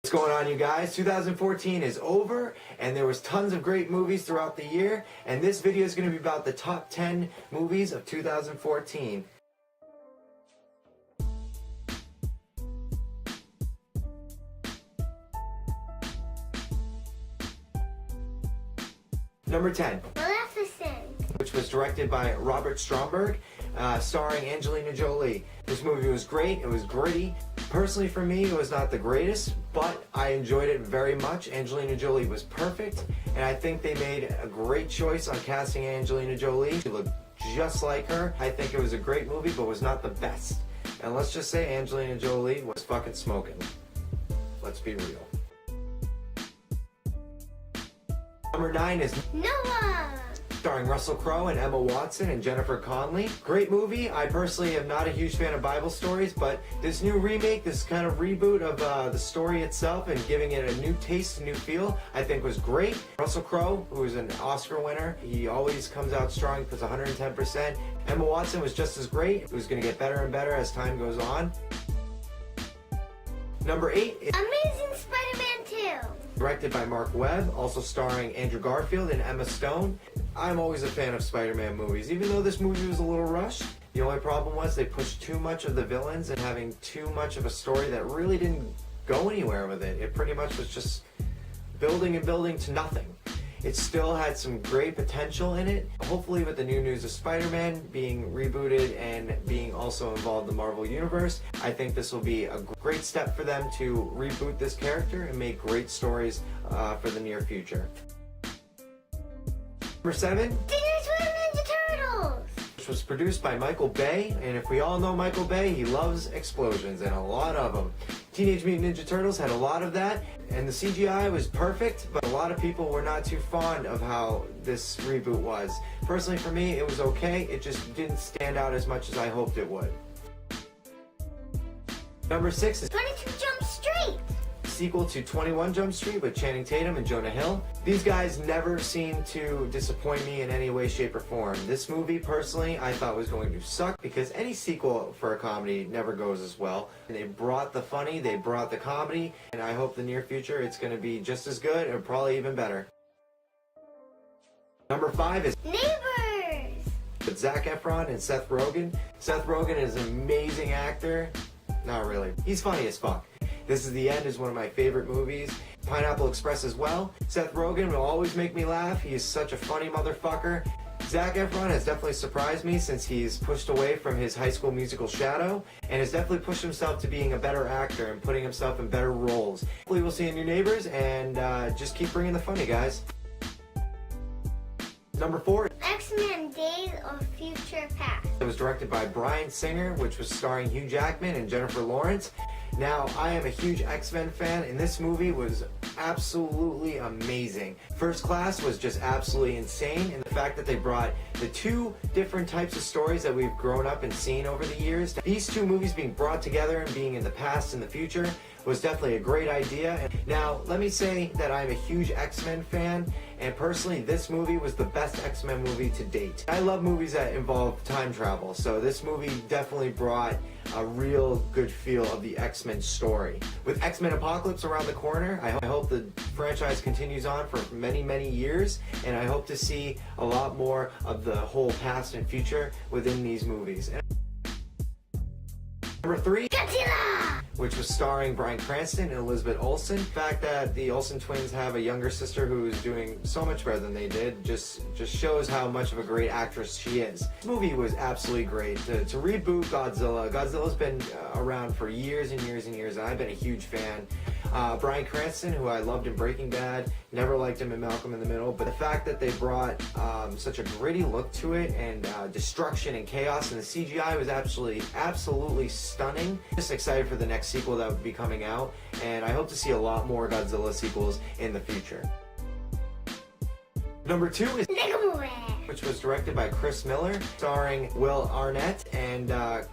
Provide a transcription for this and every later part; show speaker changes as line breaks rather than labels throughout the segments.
What's going on, you guys? 2014 is over, and there was tons of great movies throughout the year, and this video is going to be about the top 10 movies of 2014. Number 10.
Maleficent.
Which was directed by Robert Stromberg, starring Angelina Jolie. This movie was great, it was gritty. Personally for me, it was not the greatest, but I enjoyed it very much. Angelina Jolie was perfect, and I think they made a great choice on casting Angelina Jolie. She looked just like her. I think it was a great movie, but was not the best. And let's just say Angelina Jolie was fucking smoking. Let's be real. Number 9 is
Noah.
Starring Russell Crowe and Emma Watson and Jennifer Connelly. Great movie. I personally am not a huge fan of Bible stories, but this new remake, this kind of reboot of the story itself and giving it a new taste, a new feel, I think was great. Russell Crowe, who is an Oscar winner, he always comes out strong, puts 110%. Emma Watson was just as great. It was going to get better and better as time goes on. Number 8 is
Amazing Spider-Man 2.
Directed by Mark Webb, also starring Andrew Garfield and Emma Stone. I'm always a fan of Spider-Man movies, even though this movie was a little rushed. The only problem was they pushed too much of the villains and having too much of a story that really didn't go anywhere with it. It pretty much was just building and building to nothing. It still had some great potential in it. Hopefully with the new news of Spider-Man being rebooted and being also involved in the Marvel Universe, I think this will be a great step for them to reboot this character and make great stories for the near future. Number 7.
Teenage Mutant Ninja Turtles.
Which was produced by Michael Bay, and if we all know Michael Bay, he loves explosions, and a lot of them. Teenage Mutant Ninja Turtles had a lot of that, and the CGI was perfect, but a lot of people were not too fond of how this reboot was. Personally for me, it was okay, it just didn't stand out as much as I hoped it would. Number 6 is
22 Jump Street.
Sequel to 21 Jump Street with Channing Tatum and Jonah Hill. These guys never seem to disappoint me in any way, shape, or form. This movie, personally, I thought was going to suck because any sequel for a comedy never goes as well. They brought the funny, they brought the comedy, and I hope the near future it's going to be just as good or probably even better. Number 5 is
Neighbors.
with Zac Efron and Seth Rogen. Seth Rogen is an amazing actor. Not really. He's funny as fuck. This is the End is one of my favorite movies. Pineapple Express as well. Seth Rogen will always make me laugh. He is such a funny motherfucker. Zac Efron has definitely surprised me since he's pushed away from his High School Musical shadow and has definitely pushed himself to being a better actor and putting himself in better roles. Hopefully we'll see in your neighbors and just keep bringing the funny, guys. Number 4.
X-Men Days of Future Past.
It was directed by Bryan Singer, which was starring Hugh Jackman and Jennifer Lawrence. Now, I am a huge X-Men fan, and this movie was absolutely amazing. First Class was just absolutely insane, and the fact that they brought the two different types of stories that we've grown up and seen over the years, these two movies being brought together and being in the past and the future was definitely a great idea. Now, let me say that I'm a huge X-Men fan, and personally, this movie was the best X-Men movie to date. I love movies that involve time travel, so this movie definitely brought a real good feel of the X-Men story. With X-Men Apocalypse around the corner, I hope the franchise continues on for many, many years, and I hope to see a lot more of the whole past and future within these movies. Number 3.
Godzilla.
Which was starring Bryan Cranston and Elizabeth Olsen. The fact that the Olsen twins have a younger sister who is doing so much better than they did just shows how much of a great actress she is. This movie was absolutely great. To reboot Godzilla, Godzilla's been around for years and years and years, and I've been a huge fan. Bryan Cranston, who I loved in Breaking Bad, never liked him in Malcolm in the Middle, but the fact that they brought such a gritty look to it and destruction and chaos, and the CGI was absolutely stunning. Just excited for the next sequel that would be coming out, and I hope to see a lot more Godzilla sequels in the future. Number 2 is
Lego Movie.
which was directed by Chris Miller, starring Will Arnett and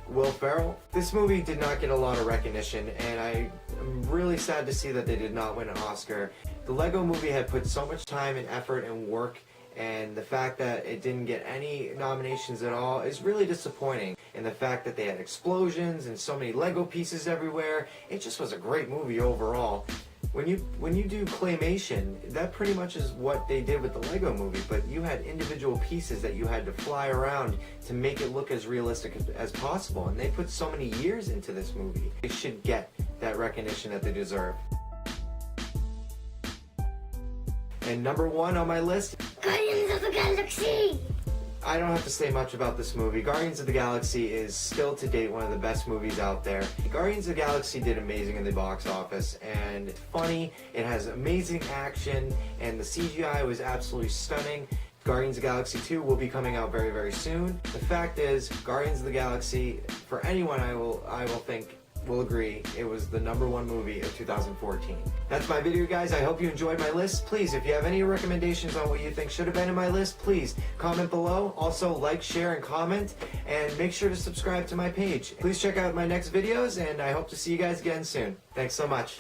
Will Ferrell. This movie did not get a lot of recognition, and I'm really sad to see that they did not win an Oscar. The Lego Movie had put so much time and effort and work, and the fact that it didn't get any nominations at all is really disappointing. And the fact that they had explosions and so many Lego pieces everywhere, it just was a great movie overall. When you do claymation, that pretty much is what they did with the Lego movie, but you had individual pieces that you had to fly around to make it look as realistic as possible, and they put so many years into this movie. They should get that recognition that they deserve. And number 1 on my list,
Guardians of the Galaxy.
I don't have to say much about this movie. Guardians of the Galaxy is still to date one of the best movies out there. Guardians of the Galaxy did amazing in the box office, and it's funny, it has amazing action, and the CGI was absolutely stunning. Guardians of the Galaxy 2 will be coming out very, very soon. The fact is, Guardians of the Galaxy, for anyone I will think will agree, it was the number 1 movie of 2014. That's my video, guys. I hope you enjoyed my list. Please, if you have any recommendations on what you think should have been in my list, please comment below. Also, like, share, and comment, and make sure to subscribe to my page. Please check out my next videos, and I hope to see you guys again soon. Thanks so much.